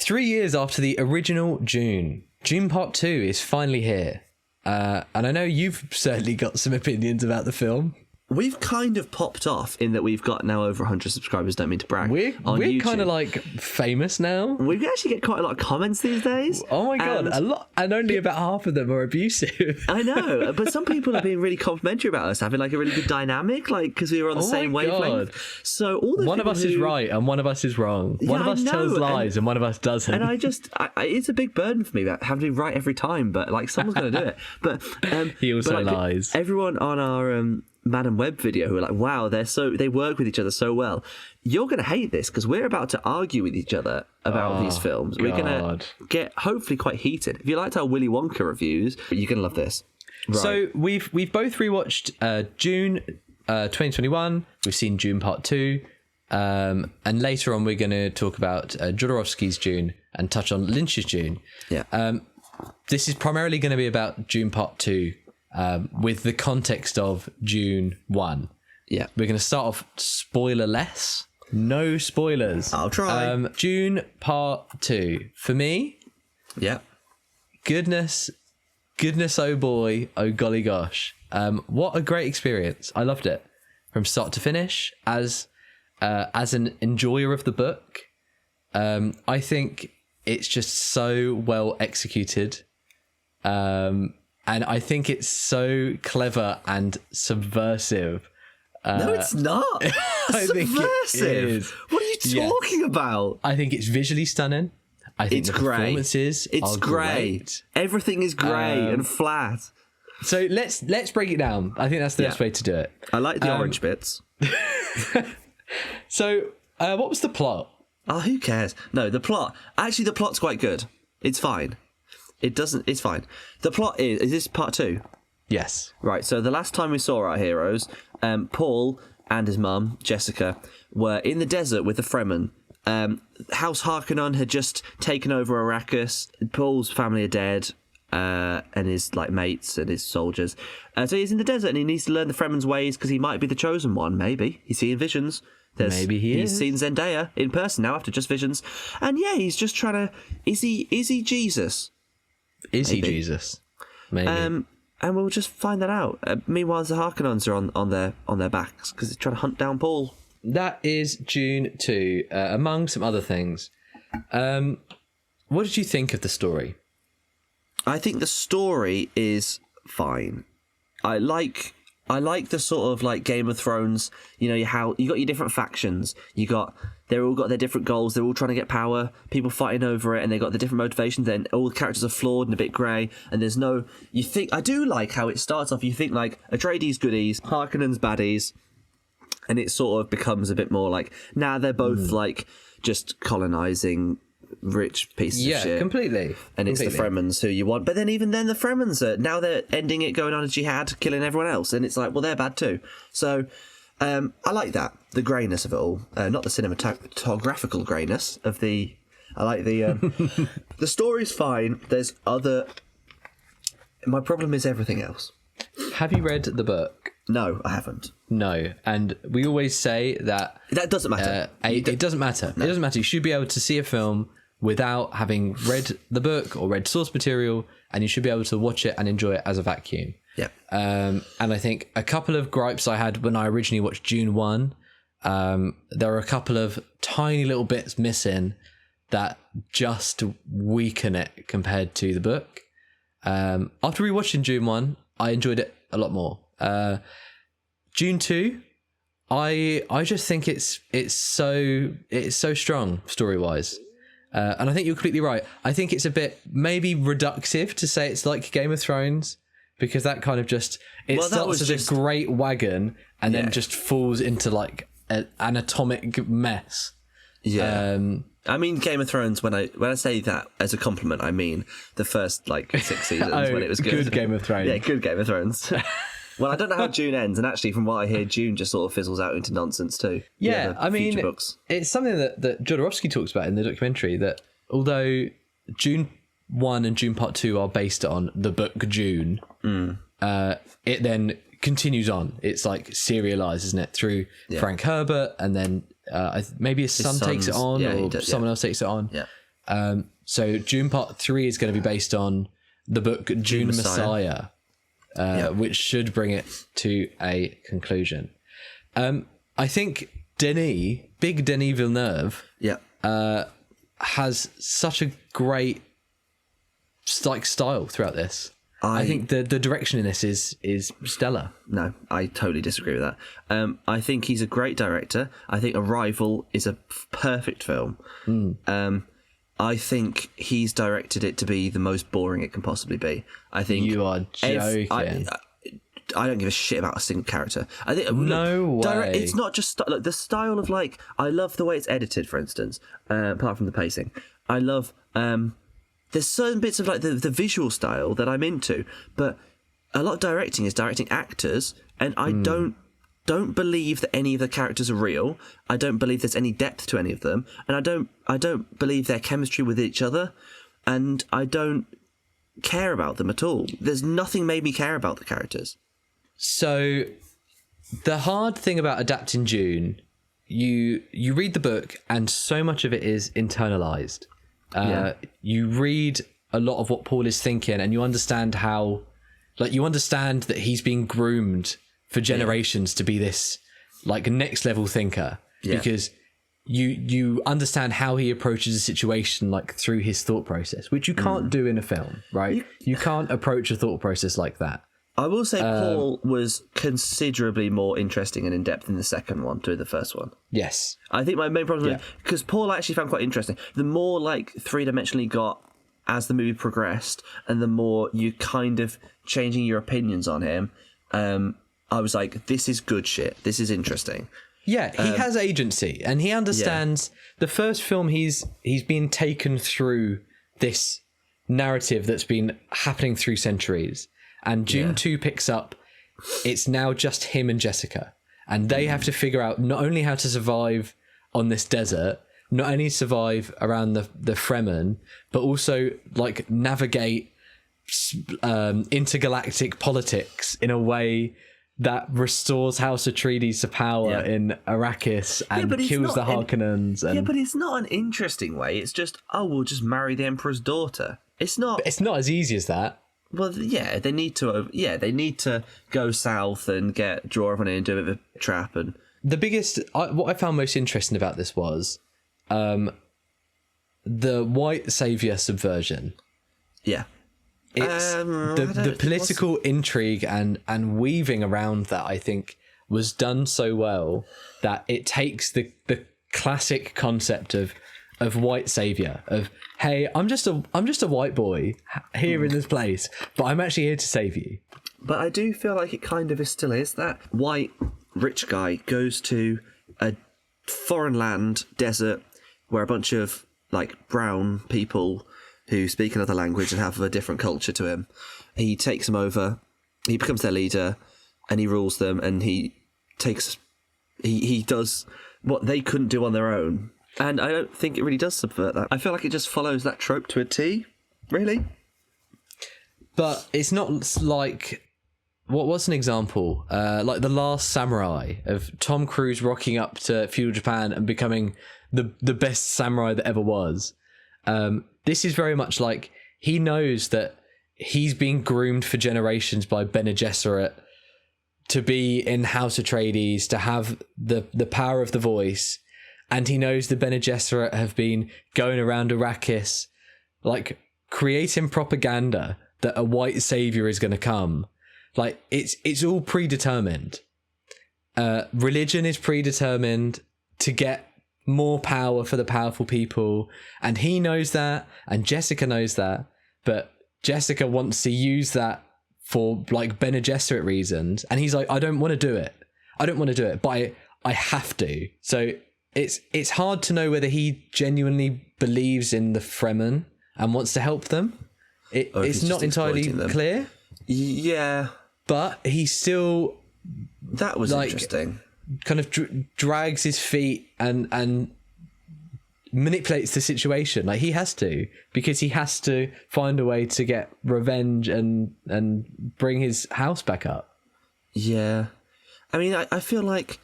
3 years after the original Dune, Dune Part 2 is finally here. And I know you've certainly got some opinions about the film. We've kind of popped off in that we've got now over 100 subscribers, don't mean to brag. We're kind of like famous now. We actually get quite a lot of comments these days. Oh my God, a lot. And only about half of them are abusive. I know, but some people have been really complimentary about us having like a really good dynamic, like because we were on the same wavelength. So all the one of us is right and one of us is wrong. One of us tells lies and one of us doesn't. And it's a big burden for me that having to be right every time, but like someone's going to do it. But he also lies. Everyone on our Madam Web video who are like, wow, they work with each other so well. You're going to hate this because we're about to argue with each other about these films. We're going to get hopefully quite heated. If you liked our Willy Wonka reviews, you're going to love this. Right. So we've both rewatched Dune 2021. We've seen Dune Part 2. And later on we're going to talk about Jodorowsky's Dune and touch on Lynch's Dune. Yeah. This is primarily going to be about Dune Part 2. With the context of Dune 1. Yeah. We're going to start off spoiler-less. No spoilers. I'll try. Dune Part 2. For me... Yeah. Goodness, oh boy, oh golly gosh. What a great experience. I loved it. From start to finish. As an enjoyer of the book, I think it's just so well executed. And I think it's so clever and subversive. No, it's not. I think it is. What are you talking about? I think it's visually stunning. I think it's the grey. Performances are grey. Great. Everything is grey and flat. So let's break it down. I think that's the best way to do it. I like the orange bits. So, what was the plot? Oh, who cares? No, the plot. Actually, the plot's quite good. It's fine. It's fine. The plot is this part 2? Yes. Right, so the last time we saw our heroes, Paul and his mum, Jessica, were in the desert with the Fremen. House Harkonnen had just taken over Arrakis. Paul's family are dead, and his like mates and his soldiers. So he's in the desert and he needs to learn the Fremen's ways because he might be the chosen one, maybe. He's seeing visions. Maybe he's seen Zendaya in person now after just visions. And yeah, he's just trying to... Is he Jesus? Is he Jesus? Maybe. And we'll just find that out. Meanwhile, the Harkonnens are on their backs because they're trying to hunt down Paul. That is Dune 2, among some other things. What did you think of the story? I think the story is fine. I like the sort of like Game of Thrones. You know how you got your different factions. They're all got their different goals. They're all trying to get power. People fighting over it, and they got the different motivations. Then all the characters are flawed and a bit grey. And there's no. You think I do like how it starts off. You think like Atreides goodies, Harkonnens baddies, and it sort of becomes a bit more like now they're both like just colonizing rich pieces of shit. Yeah, completely. And it's the Fremens who you want. But then even then the Fremens are now they're ending it, going on a jihad, killing everyone else. And it's like, well, they're bad too. So I like that. The greyness of it all. Not the cinematographical greyness of the... I like the... the story's fine. There's other... My problem is everything else. Have you read the book? No, I haven't. No, and we always say that... That doesn't matter. It doesn't matter. No. It doesn't matter. You should be able to see a film without having read the book or read source material, and you should be able to watch it and enjoy it as a vacuum. Yeah. And I think a couple of gripes I had when I originally watched Dune 1, there are a couple of tiny little bits missing that just weaken it compared to the book. After rewatching Dune 1, I enjoyed it a lot more. Dune 2, I just think it's so strong story wise, and I think you're completely right. I think it's a bit maybe reductive to say it's like Game of Thrones, because that kind of just starts as a great wagon and then just falls into like an atomic mess. Yeah. I mean, Game of Thrones, when I say that as a compliment, I mean the first like 6 seasons when it was good. Good Game of Thrones. Yeah, good Game of Thrones. Well, I don't know how Dune ends, and actually, from what I hear, Dune just sort of fizzles out into nonsense too. Yeah, I mean, books. It's something that Jodorowsky talks about in the documentary, that although Dune 1 and Dune Part 2 are based on the book Dune, it then continues on. It's like serialized, isn't it, through Frank Herbert, and then maybe his son takes it on, or someone else takes it on. Yeah. So Dune Part 3 is going to be based on the book Dune Messiah, which should bring it to a conclusion. I think Big Denis Villeneuve, has such a great style throughout this. I think the direction in this is stellar. No, I totally disagree with that. I think he's a great director. I think Arrival is a perfect film. I think he's directed it to be the most boring it can possibly be. I think you are joking. I don't give a shit about a single character. I think way. It's not just like the style of like. I love the way it's edited, for instance. Apart from the pacing, I love. There's certain bits of like the visual style that I'm into, but a lot of directing is directing actors, and I don't believe that any of the characters are real. I don't believe there's any depth to any of them, and I don't believe their chemistry with each other, and I don't care about them at all. There's nothing made me care about the characters. So the hard thing about adapting Dune, you read the book and so much of it is internalized. You read a lot of what Paul is thinking, and you understand that he's been groomed for generations to be this like next level thinker, because you understand how he approaches a situation like through his thought process, which you can't do in a film, right? You can't approach a thought process like that. I will say Paul was considerably more interesting and in-depth in the second one to the first one. Yes. I think my main problem is because Paul I actually found quite interesting. The more like three-dimensional he got as the movie progressed, and the more you kind of changing your opinions on him, I was like, this is good shit. This is interesting. Yeah, he has agency, and he understands the first film he's been taken through this narrative that's been happening through centuries. And Dune 2 picks up, it's now just him and Jessica. And they have to figure out not only how to survive on this desert, not only survive around the Fremen, but also like navigate intergalactic politics in a way that restores House Atreides to power in Arrakis and kills the Harkonnens. Yeah, but it's not an interesting way. It's just, we'll just marry the Emperor's daughter. It's not as easy as that. Well, yeah, they need to go south and draw everyone in and do a bit of a trap. And the biggest, what I found most interesting about this was the white savior subversion. Yeah, it's the political intrigue and weaving around that. I think was done so well that it takes the classic concept of white savior, of hey, I'm just a white boy here in this place, but I'm actually here to save you. But I do feel like it kind of still is that white rich guy goes to a foreign land desert where a bunch of like brown people who speak another language and have a different culture to him. He takes them over, he becomes their leader, and he rules them, and he does what they couldn't do on their own. And I don't think it really does subvert that. I feel like it just follows that trope to a T, really. But it's not like... What's an example? Like The Last Samurai, of Tom Cruise rocking up to feudal Japan and becoming the best samurai that ever was. This is very much like he knows that he's been groomed for generations by Bene Gesserit to be in House Atreides, to have the power of the voice. And he knows the Bene Gesserit have been going around Arrakis, like creating propaganda that a white savior is going to come. Like it's all predetermined. Religion is predetermined to get more power for the powerful people, and he knows that, and Jessica knows that, but Jessica wants to use that for like Bene Gesserit reasons, and he's like, I don't want to do it, but I have to. So it's hard to know whether he genuinely believes in the Fremen and wants to help them. It's not entirely clear. Yeah, but he still, that was like, interesting. Kind of drags his feet and manipulates the situation. Like he has to, because he has to find a way to get revenge and bring his house back up. Yeah, I mean, I feel like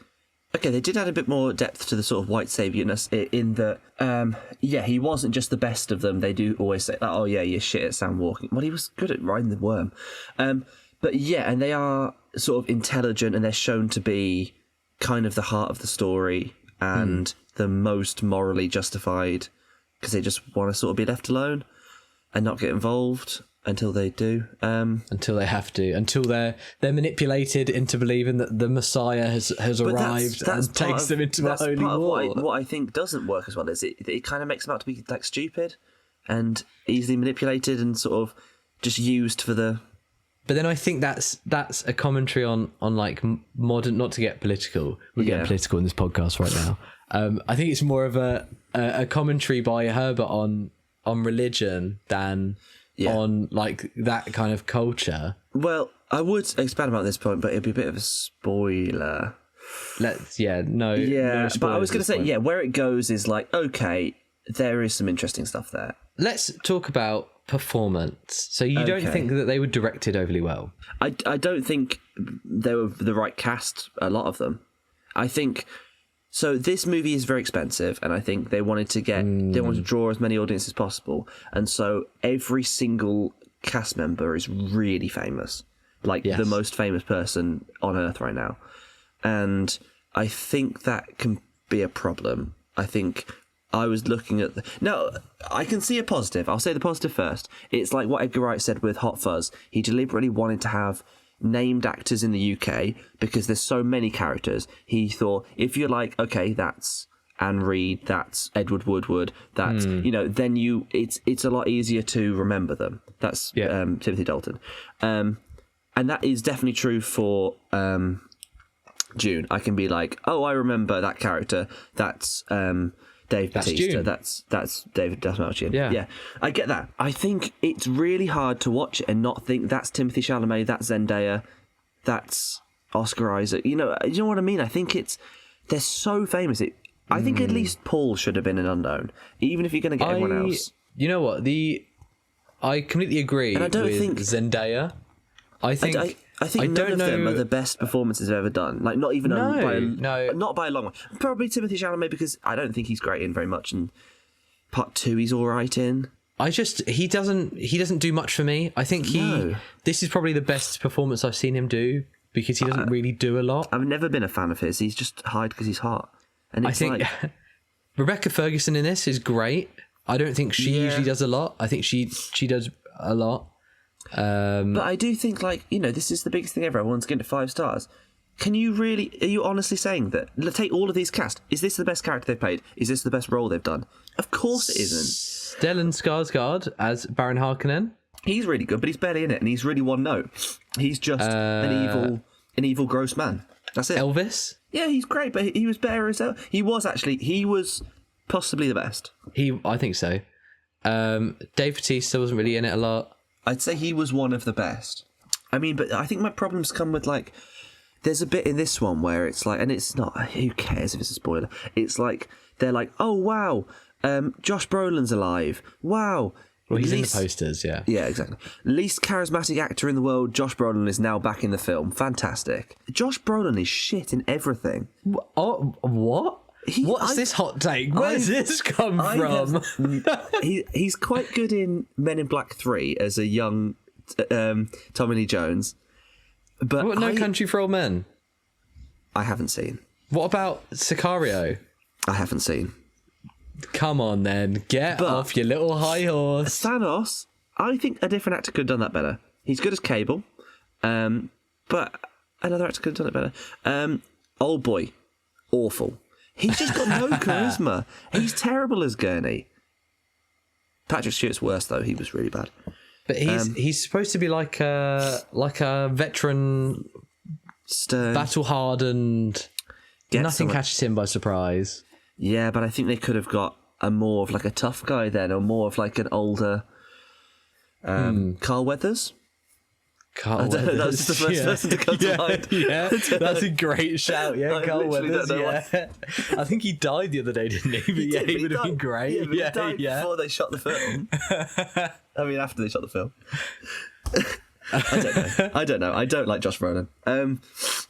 Okay, they did add a bit more depth to the sort of white saviourness in that, he wasn't just the best of them. They do always say, oh yeah, you're shit at sand walking. Well, he was good at riding the worm. But yeah, and they are sort of intelligent, and they're shown to be kind of the heart of the story and the most morally justified, because they just want to sort of be left alone and not get involved. Until they do. Until they have to. Until they're manipulated into believing that the Messiah has arrived and takes them into a holy war. What I think doesn't work as well is it kind of makes them out to be like stupid and easily manipulated and sort of just used for the... But then I think that's a commentary on like modern... Not to get political. We're getting political in this podcast right now. I think it's more of a commentary by Herbert on religion than... on like that kind of culture. Well, I would expand about this point, but it'd be a bit of a spoiler. No But I was going to say, where it goes is like, okay, there is some interesting stuff there. Let's talk about performance. So you don't think that they were directed overly well? I don't think they were the right cast, a lot of them. I think... So this movie is very expensive, and I think they wanted to draw as many audiences as possible, and so every single cast member is really famous, like the most famous person on Earth right now, and I think that can be a problem. I think I was looking at I can see a positive. I'll say the positive first. It's like what Edgar Wright said with Hot Fuzz. He deliberately wanted to have named actors in the UK because there's so many characters. He thought, if you're like, okay, that's Anne Reid, that's Edward Woodward, that's then it's a lot easier to remember them. That's Timothy Dalton, and that is definitely true for Dune. I can be like, oh, I remember that character. That's Dave Bautista. That's David Dasmalchian. Yeah, I get that. I think it's really hard to watch it and not think that's Timothy Chalamet, that's Zendaya, that's Oscar Isaac. You know what I mean? I think they're so famous. I think at least Paul should have been an unknown, even if you're going to get everyone else. You know what? I completely agree. And I don't think Zendaya. I think none of them are the best performances I've ever done. Like, not even not by a long way. Probably Timothy Chalamet, because I don't think he's great in very much, and part 2 he's all right in. He doesn't do much for me. I think this is probably the best performance I've seen him do, because he doesn't really do a lot. I've never been a fan of his. He's just hide because he's hot. And I think Rebecca Ferguson in this is great. I don't think she usually does a lot. I think she does a lot. But I do think, this is the biggest thing ever. Everyone's getting to 5 stars. Are you honestly saying that? Take all of these cast. Is this the best character they've played? Is this the best role they've done? Of course it isn't. Stellan Skarsgård as Baron Harkonnen. He's really good, but he's barely in it, and he's really one note. He's just an evil gross man. That's it. Elvis? Yeah, he's great, but he was better as hell. He was possibly the best. I think so. Dave Bautista wasn't really in it a lot. I'd say he was one of the best. I mean, but I think my problems come with, there's a bit in this one where it's like, and it's not, who cares if it's a spoiler? It's like, they're like, oh, wow, Josh Brolin's alive. Wow. Well, he's in the posters, yeah. Yeah, exactly. Least charismatic actor in the world, Josh Brolin, is now back in the film. Fantastic. Josh Brolin is shit in everything. Oh, what? What's this hot take? Where's this come from? He's quite good in Men in Black 3 as a young Tommy Lee Jones. But what, No Country for Old Men? I haven't seen. What about Sicario? I haven't seen. Come on then, get off your little high horse. Thanos, I think a different actor could have done that better. He's good as Cable, but another actor could have done it better. Old Boy, awful. He's just got no charisma. He's terrible as Gurney. Patrick Stewart's worse though. He was really bad. But he's supposed to be like a veteran, stern, battle hardened. Nothing catches him by surprise. Yeah, but I think they could have got a more of a tough guy then, or more of an older Carl Weathers. Carl Weathers. That was just the first person to come to mind. Yeah, that's a great shout. Yeah, Carl Weathers. Yeah, I think he died the other day, didn't he? But he would have been great. Yeah, he died before they shot the film. I mean, after they shot the film. I don't know. I don't like Josh Brolin.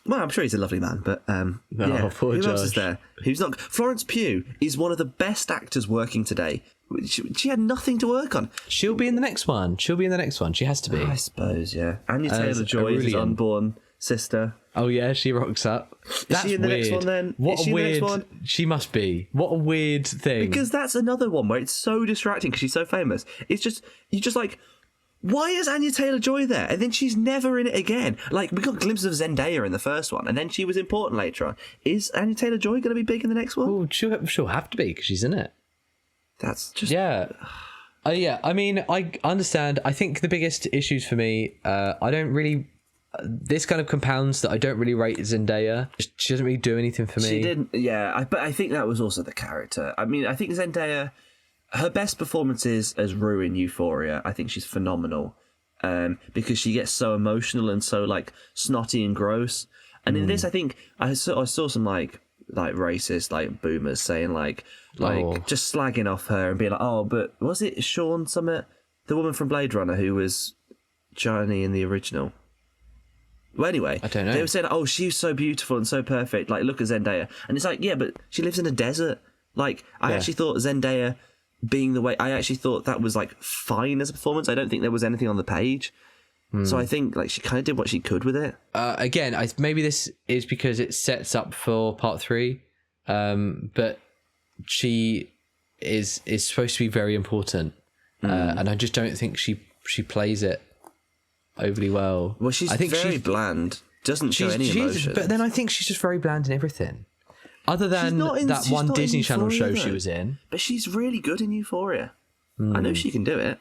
Well, I'm sure he's a lovely man, but poor who else Josh. is there? Who's not? Florence Pugh is one of the best actors working today. She had nothing to work on. She'll be in the next one. She has to be. I suppose, yeah. Anya Taylor-Joy is his Aurelian. unborn sister. Oh yeah, she rocks up. That's Is she in the weird. next one then? What Is she a in the next weird. one? She must be. What a weird thing. Because that's another one where it's so distracting because she's so famous. It's just, you're just like, why is Anya Taylor-Joy there? And then she's never in it again. Like, we got glimpses of Zendaya in the first one, and then she was important later on. Is Anya Taylor-Joy going to be big in the next one? Well, she'll have to be because she's in it. That's just... Yeah. Yeah, I mean, I understand. I think the biggest issues for me, I don't really... This kind of compounds that I don't really rate Zendaya. She doesn't really do anything for me. She didn't, yeah. But I think that was also the character. I mean, I think Zendaya, her best performances as Rue in Euphoria, I think she's phenomenal. Because she gets so emotional and so, like, snotty and gross. And in this, I think, I saw some, like racist, like, boomers saying, just slagging off her and being like, oh, but was it Sean Summit, the woman from Blade Runner who was Johnny in the original? Well, anyway, I don't know. They were saying, oh, she's so beautiful and so perfect. Like, look at Zendaya. And it's like, yeah, but she lives in a desert. Like, I actually thought Zendaya being the way... I actually thought that was, like, fine as a performance. I don't think there was anything on the page. So I think, like, she kind of did what she could with it. Again, maybe this is because it sets up for part 3. But she is supposed to be very important. And I just don't think she plays it overly well. Well, I think very bland. Doesn't show any emotion. But then I think she's just very bland in everything. Other than that one Disney Channel show she was in. But she's really good in Euphoria. I know she can do it.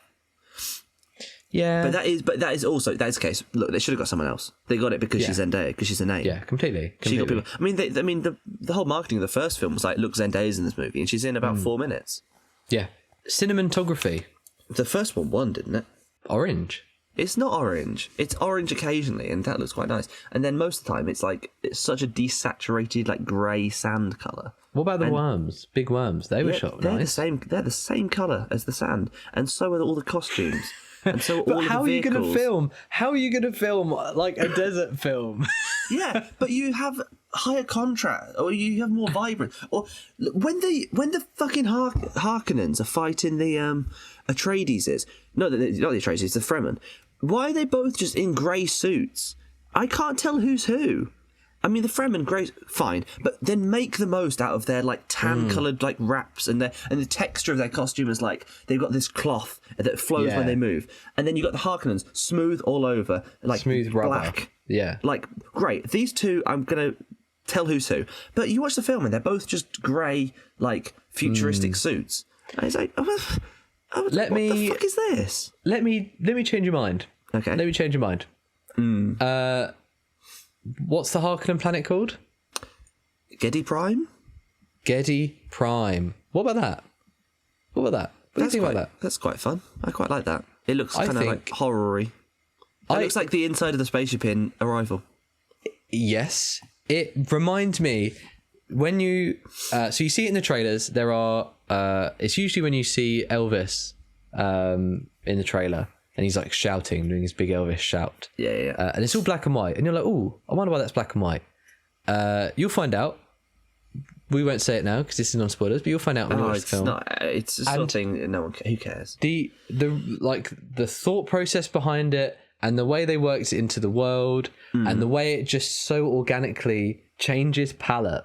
Yeah. But that is the case. Look, they should have got someone else. They got it because she's Zendaya, because she's a name. Yeah, completely. She got people. I mean, the whole marketing of the first film was like, look, Zendaya's in this movie, and she's in about 4 minutes. Yeah. Cinematography. The first one won, didn't it? Orange. It's not orange. It's orange occasionally, and that looks quite nice. And then most of the time, it's such a desaturated, like, grey sand colour. What about the worms? Big worms. They were shot nice. They're the same colour as the sand, and so are all the costumes. And so but all how of the vehicles. are you going to film? How are you going to film like a desert film? Yeah, but you have higher contrast, or you have more vibrant. Or when the fucking Harkonnens are fighting the Atreides, not the Atreides, the Fremen. Why are they both just in grey suits? I can't tell who's who. I mean, the Fremen, grey, fine, but then make the most out of their like tan-coloured like wraps, and the texture of their costume is like they've got this cloth that flows when they move, and then you got the Harkonnens smooth all over, like smooth black. rubber. Yeah, like great. These two, I'm gonna tell who's who, but you watch the film and they're both just grey, like futuristic suits. And it's like, what the fuck is this? Let me change your mind. Okay, let me change your mind. What's the Harkonnen planet called? Geddy Prime? Geddy Prime. What about that? What do you think about that? That's quite fun. I quite like that. It looks kind of like horror-y. It looks like the inside of the spaceship in Arrival. Yes. It reminds me, when you... so you see it in the trailers, there are... it's usually when you see Elvis in the trailer, and he's like shouting, doing his big Elvis shout. Yeah. And it's all black and white. And you're like, ooh, I wonder why that's black and white. You'll find out. We won't say it now because this is non-spoilers, but you'll find out when you watch the film. It's a sort of thing, who cares? The thought process behind it and the way they worked it into the world and the way it just so organically changes palette.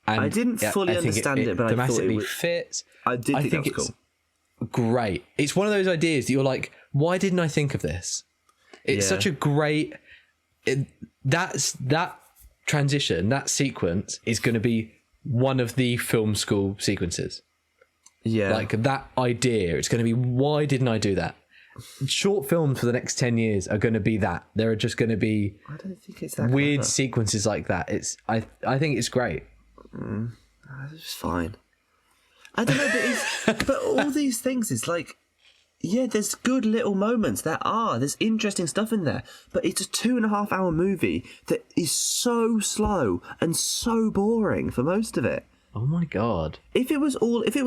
And I didn't fully understand it, but I thought it fits. I did think that was cool. Great. It's one of those ideas that you're like, why didn't I think of this? It's such a great... that transition, that sequence is going to be one of the film school sequences. Yeah. Like that idea, it's going to be, why didn't I do that? Short films for the next 10 years are going to be that. There are just going to be I don't think it's that weird clever. sequences like that. I think it's great. It's fine. I don't know, but all these things, it's like, yeah, there's good little moments. There's interesting stuff in there, but it's a 2.5 hour movie that is so slow and so boring for most of it. Oh my God. If it was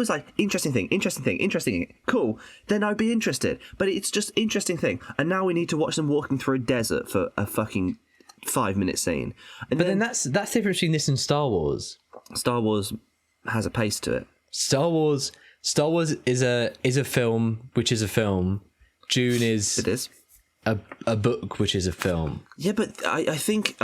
like interesting thing, cool, then I'd be interested. But it's just interesting thing. And now we need to watch them walking through a desert for a fucking 5-minute scene. And But then that's the difference between this and Star Wars. Star Wars has a pace to it. Star Wars is a film which is a film. Dune is It is a book which is a film. Yeah, but I think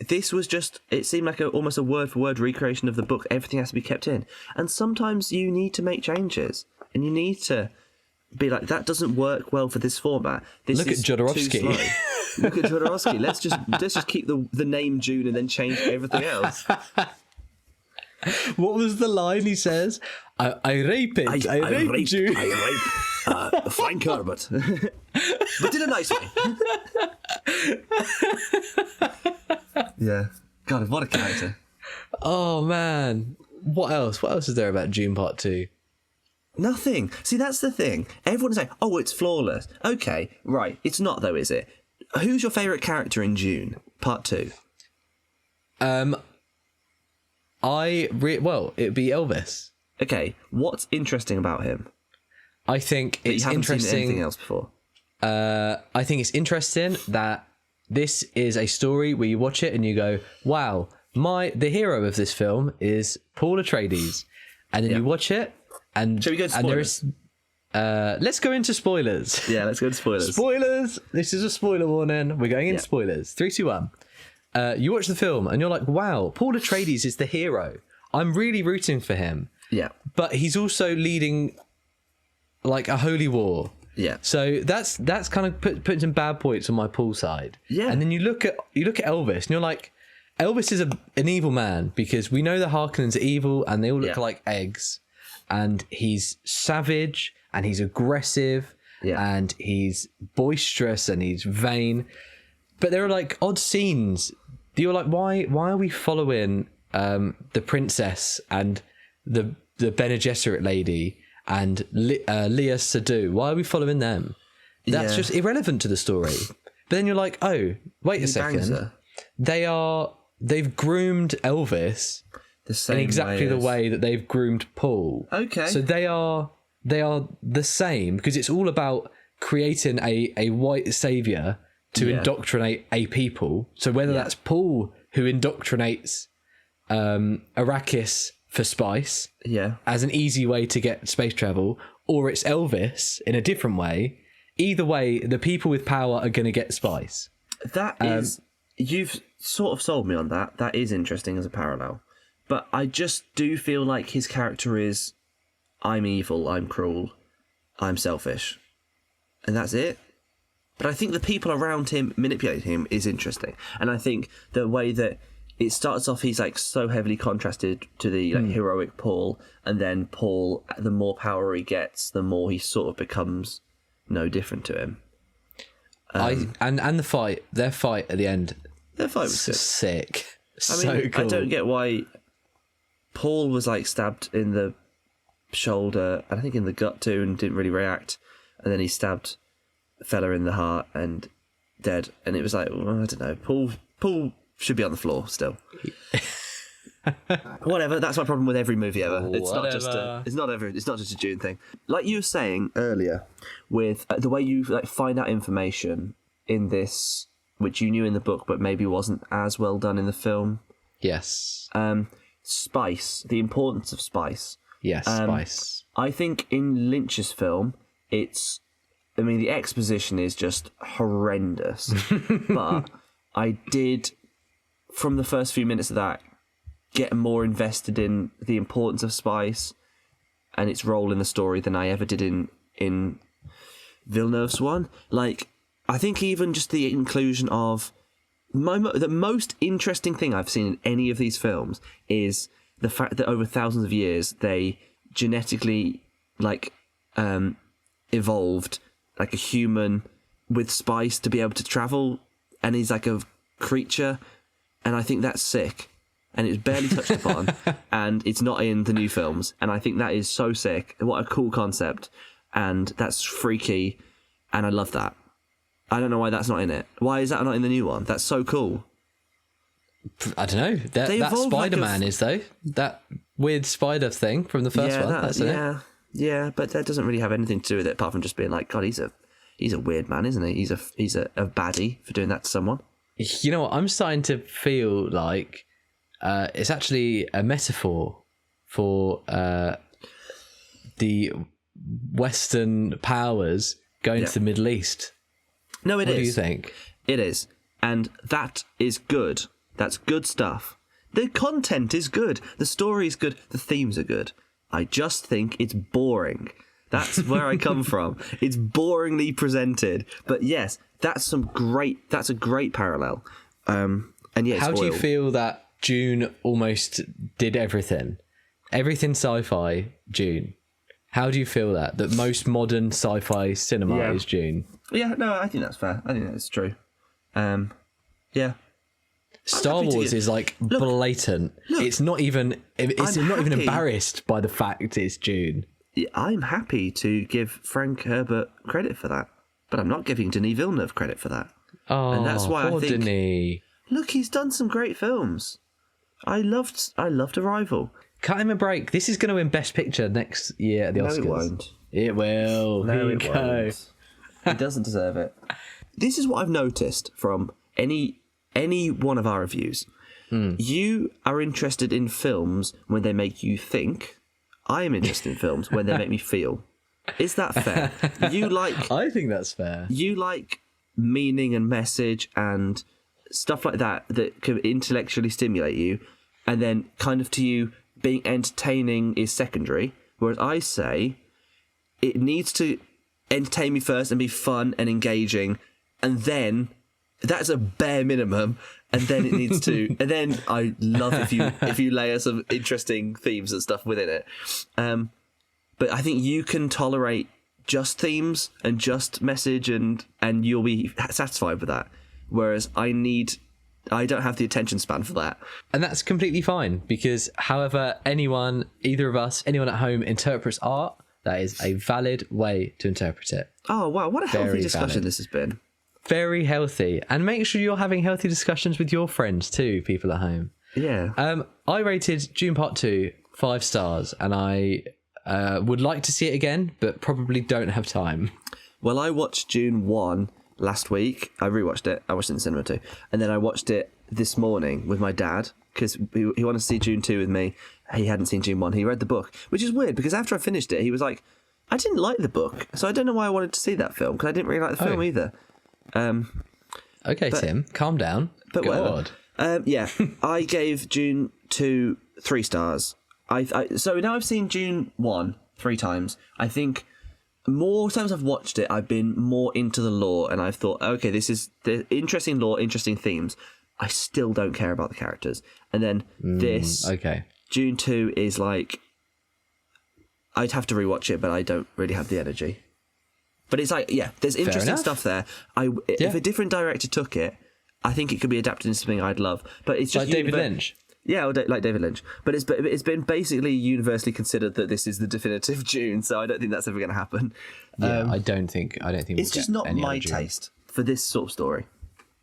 this was just, it seemed like almost a word for word recreation of the book. Everything has to be kept in, and sometimes you need to make changes, and you need to be like, that doesn't work well for this format. Look at Jodorowsky. Look at Jodorowsky. Let's just keep the name Dune and then change everything else. What was the line he says? I rape it. I rape Dune. I rape Frank Herbert, but in a nice way. Yeah. God, what a character. Oh man. What else? What else is there about Dune Part 2? Nothing. See, that's the thing. Everyone's like, oh, it's flawless. Okay, right. It's not, though, is it? Who's your favourite character in Dune Part 2? Well, it'd be Elvis. Okay, what's interesting about him? I think That it's you haven't interesting. seen anything else before. I think it's interesting that this is a story where you watch it and you go, wow, the hero of this film is Paul Atreides. And then you watch it and, Shall we go to and there spoilers? is let's go into spoilers. Yeah, let's go to spoilers. Spoilers. This is a spoiler warning. We're going into spoilers. 3, 2, 1. You watch the film and you're like, wow, Paul Atreides is the hero. I'm really rooting for him. Yeah. But he's also leading like a holy war. Yeah. So that's kind of putting some bad points on my Paul side. Yeah. And then you look at Elvis and you're like, Elvis is an evil man because we know the Harkonnens are evil and they all look like eggs. And he's savage and he's aggressive and he's boisterous and he's vain. But there are like odd scenes. You're like, why are we following the princess and the Bene Gesserit lady and Leia Sadu? Why are we following them? That's just irrelevant to the story. But then you're like, oh, wait a second. They've groomed Elvis in exactly the way that they've groomed Paul. Okay. So they are the same because it's all about creating a white savior to indoctrinate a people. So whether that's Paul who indoctrinates Arrakis for spice as an easy way to get space travel, or it's Elvis in a different way, either way, the people with power are going to get spice. That is... You've sort of sold me on that. That is interesting as a parallel. But I just do feel like his character is, I'm evil, I'm cruel, I'm selfish. And that's it. But I think the people around him manipulating him is interesting. And I think the way that it starts off, he's like so heavily contrasted to the heroic Paul. And then Paul, the more power he gets, the more he sort of becomes no different to him. And their fight at the end, Their fight was good. sick. I Cool. I don't get why Paul was like stabbed in the shoulder, and I think in the gut too, and didn't really react. And then he stabbed a fella in the heart and dead. And it was like, well, I don't know. Paul should be on the floor still. Whatever. That's my problem with every movie ever. It's not just a Dune thing. Like you were saying earlier, with the way you like find out information in this, which you knew in the book, but maybe wasn't as well done in the film. Yes. Spice. The importance of spice. Yes. Spice. I think in Lynch's film, the exposition is just horrendous. But I did, from the first few minutes of that, get more invested in the importance of spice and its role in the story than I ever did in Villeneuve's one. Like, I think even just the inclusion of the most interesting thing I've seen in any of these films is the fact that over thousands of years they genetically evolved like a human with spice to be able to travel, and he's like a creature, and I think that's sick. And it's barely touched upon, and it's not in the new films. And I think that is so sick. What a cool concept. And that's freaky, and I love that. I don't know why that's not in it. Why is that not in the new one? That's so cool. I don't know. That Spider-Man is, though. That weird spider thing from the first one. That's it. Yeah, but that doesn't really have anything to do with it, apart from just being like, God, he's a weird man, isn't he? He's a baddie for doing that to someone. You know what? I'm starting to feel like it's actually a metaphor for the Western powers going to the Middle East. No, it is. What do you think? It is. And that is good. That's good stuff. The content is good. The story is good. The themes are good. I just think it's boring. That's where I come from. It's boringly presented. But yes, that's a great parallel. And yes, how do you feel that Dune almost did everything? Everything sci-fi, Dune. How do you feel that most modern sci-fi cinema is Dune? Yeah, no, I think that's fair. I think that's true. Yeah. Star Wars is like blatant. It's not even. It's not even embarrassed by the fact it's Dune. I'm happy to give Frank Herbert credit for that, but I'm not giving Denis Villeneuve credit for that. Oh, and that's why I think. Denis. Look, he's done some great films. I loved Arrival. Cut him a break. This is going to win Best Picture next year at the Oscars. No, it won't. It will. No, it won't. He doesn't deserve it. This is what I've noticed from any one of our reviews. You are interested in films when they make you think. I am interested in films when they make me feel. Is that fair? I think that's fair. You like meaning and message and stuff like that can intellectually stimulate you, and then kind of to you being entertaining is secondary. Whereas I say it needs to entertain me first and be fun and engaging, and then that's a bare minimum. And then it needs to, and then I love if you layer some interesting themes and stuff within it. But I think you can tolerate just themes and just message, and you'll be satisfied with that. Whereas I don't have the attention span for that. And that's completely fine, because however either of us, anyone at home interprets art, that is a valid way to interpret it. Oh wow, what a healthy discussion this has been. Very healthy. And make sure you're having healthy discussions with your friends too, people at home. Yeah. I rated Dune Part 2 5 stars, and I would like to see it again, but probably don't have time. Well, I watched Dune 1 last week. I rewatched it. I watched it in the cinema too. And then I watched it this morning with my dad, because he wanted to see Dune 2 with me. He hadn't seen Dune 1. He read the book, which is weird, because after I finished it, he was like, I didn't like the book, so I don't know why I wanted to see that film, because I didn't really like the film either. Okay, Tim, calm down. But God. Yeah, I gave Dune 2 3 stars. So now I've seen Dune 1 3 times. I think more times I've watched it, I've been more into the lore, and I've thought, okay, this is the interesting lore, interesting themes. I still don't care about the characters. And then Dune 2 is like, I'd have to rewatch it, but I don't really have the energy. But it's like, yeah, there's interesting stuff there. If a different director took it, I think it could be adapted into something I'd love. But it's just like David Lynch. Yeah, like David Lynch. But it's been basically universally considered that this is the definitive Dune, so I don't think that's ever going to happen. Yeah, I don't think it's just not my taste for this sort of story.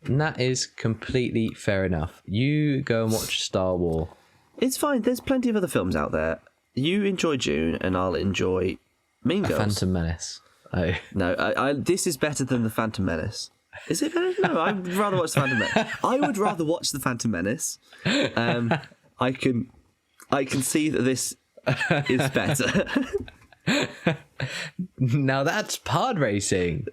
And that is completely fair enough. You go and watch Star Wars. It's fine. There's plenty of other films out there. You enjoy Dune, and I'll enjoy Mean Girls. Phantom Menace. Oh. No, this is better than The Phantom Menace. Is it better? No, I'd rather watch The Phantom Menace. I would rather watch The Phantom Menace. I can see that this is better. Now that's pod racing.